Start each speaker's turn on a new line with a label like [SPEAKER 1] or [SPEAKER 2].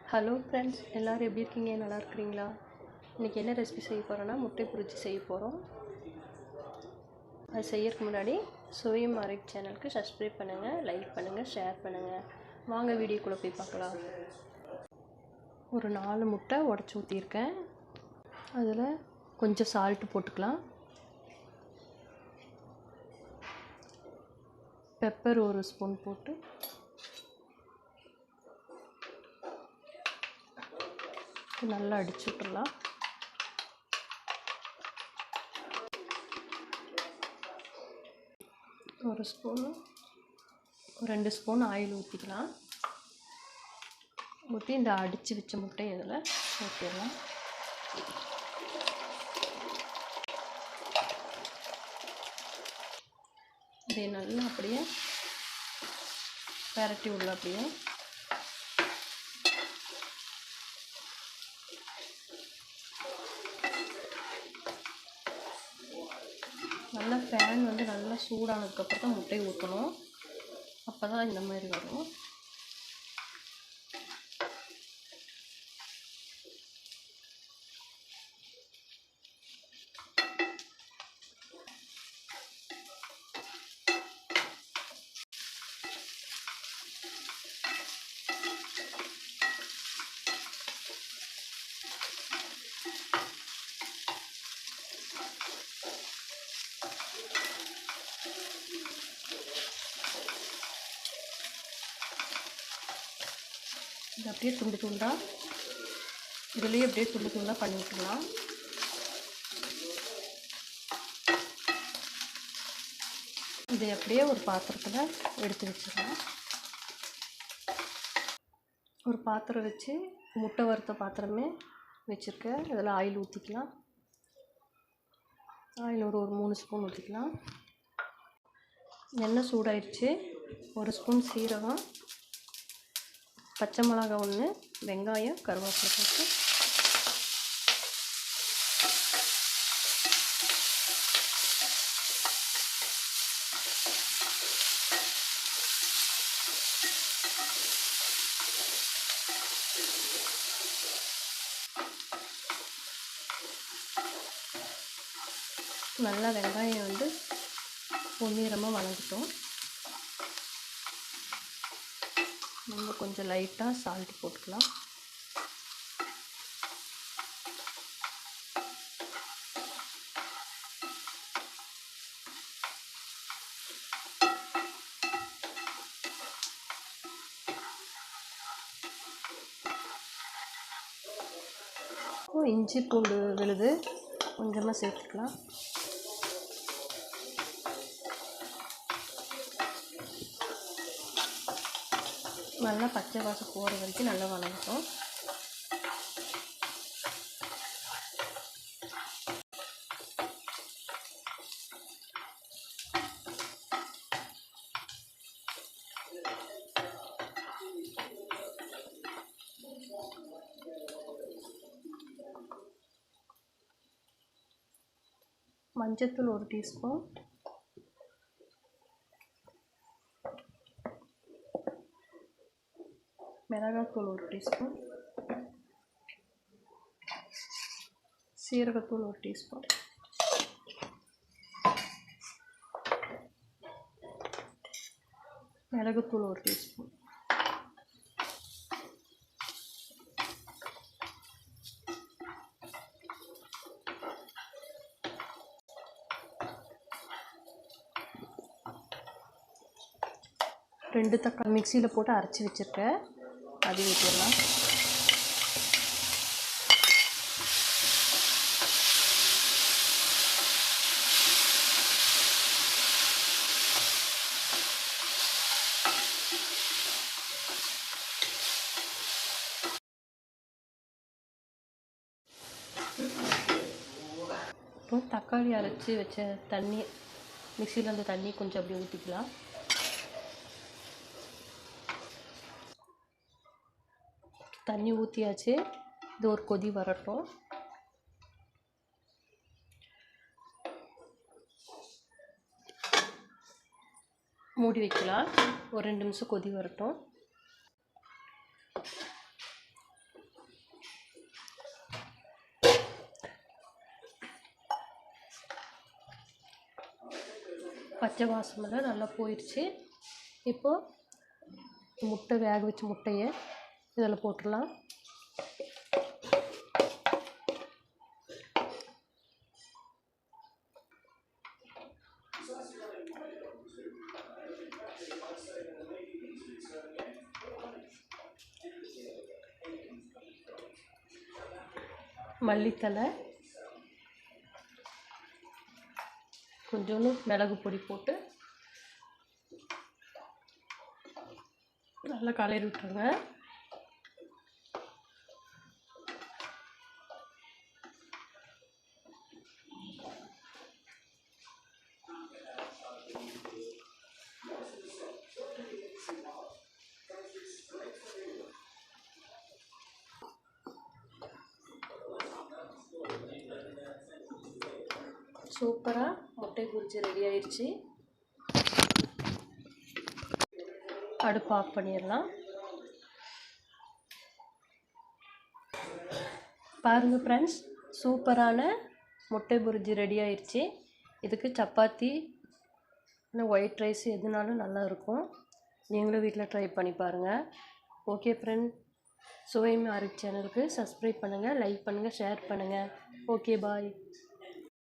[SPEAKER 1] Hello friends, எல்லோரும் எப்படி இருக்கீங்க? நல்லா இருக்கிறீங்களா? இன்றைக்கி என்ன ரெசிபி செய்ய போகிறோன்னா முட்டை பொரிச்சு செய்ய போகிறோம். அது செய்யறதுக்கு முன்னாடி சுவையும் ஆரோக்கியம் சேனலுக்கு சப்ஸ்கிரைப் பண்ணுங்கள், லைக் பண்ணுங்கள், ஷேர் பண்ணுங்கள். வாங்க வீடியோக்குள்ளே போய் பார்க்கலாம். ஒரு 4 முட்டை உடச்சி ஊற்றிருக்கேன். அதில் கொஞ்சம் சால்ட்டு போட்டுக்கலாம். பெப்பர் 1 ஸ்பூன் போட்டு நல்லா அடிச்சு விட்டுடலாம். ஒரு 2 ஸ்பூன் ஆயில் ஊற்றிக்கலாம். ஊற்றி இந்த அடித்து வச்ச முட்டை இதில் ஊற்றிடலாம். இதை நல்லா அப்படியே பரட்டி விடல. அப்படியே நல்லா ஃபேன் நல்லா சூடானதுக்கப்புறம் தான் முட்டை ஊற்றணும். அப்போ தான் இந்த மாதிரி வரும். இது அப்படியே துண்டு துண்டாக இதுலேயே அப்படியே துண்டு துண்டாக பண்ணி விட்டுக்கலாம். இதை அப்படியே ஒரு பாத்திரத்தில் எடுத்து வச்சிடலாம். ஒரு பாத்திரம் வச்சு முட்டை வறுத்த பாத்திரமே வச்சுருக்கேன். இதில் ஆயில் ஊற்றிக்கலாம். ஆயில் ஒரு 3 ஸ்பூன் ஊற்றிக்கலாம். எண்ணெய் சூடாயிடுச்சு. 1 ஸ்பூன் சீரகம், பச்சை மிளகாய் 1, வெங்காயம், கருவேப்பிலை போட்டு நல்லா வெங்காயம் பொன்னிறமாக வதங்கட்டும். நம்ம கொஞ்சம் லைட்டாக சால்ட் போட்டுக்கலாம். இஞ்சி பூண்டு விழுது கொஞ்சமாக சேர்த்துக்கலாம். நல்லா பச்சை வாசம் போகிற வரைக்கும் நல்லா வதங்கட்டும். மஞ்சத்தூள் 1 டீஸ்பூன், மிளகாத்தூள் 1 டீஸ்பூன், சீரகத்தூள் 1 டீஸ்பூன், மிளகுத்தூள் 1 டீஸ்பூன், ரெண்டு தக்காளி மிக்சியில் போட்டு அரைச்சி வச்சுருக்கேன். அது ஊற்றிடலாம். இப்போ தக்காளி அரைச்சி வச்ச தண்ணி, மிக்சியில் அந்த தண்ணி கொஞ்சம் அப்படியே ஊற்றிக்கலாம். தண்ணி ஊற்றியாச்சு. இது ஒரு கொதி வரட்டும். மூடி வைக்கலாம். ஒரு 2 நிமிஷம் கொதி வரட்டும். பச்சை வாசமெல்லாம் நல்லா போயிடுச்சு. இப்போது முட்டை வேக வச்ச முட்டையை இதில் போட்டுடலாம். மல்லித்தலை, கொஞ்சோண்டு மிளகு பொடி போட்டு நல்லா கலரி விட்டுருங்க. சூப்பராக முட்டை புரிச்சி ரெடி ஆயிடுச்சு. அடுப்பு ஆஃப் பண்ணிடலாம். பாருங்கள் ஃப்ரெண்ட்ஸ், சூப்பரான முட்டை புரிஜி ரெடி ஆயிடுச்சு. இதுக்கு சப்பாத்தி இல்லை ஒயிட் ரைஸ் எதுனாலும் நல்லா இருக்கும். நீங்களும் வீட்டில் ட்ரை பண்ணி பாருங்கள். ஓகே ஃப்ரெண்ட், சுவையும் ஆரோக்கிய சேனலுக்கு சப்ஸ்கிரைப் பண்ணுங்கள், லைக் பண்ணுங்கள், ஷேர் பண்ணுங்கள். ஓகே, பாய்.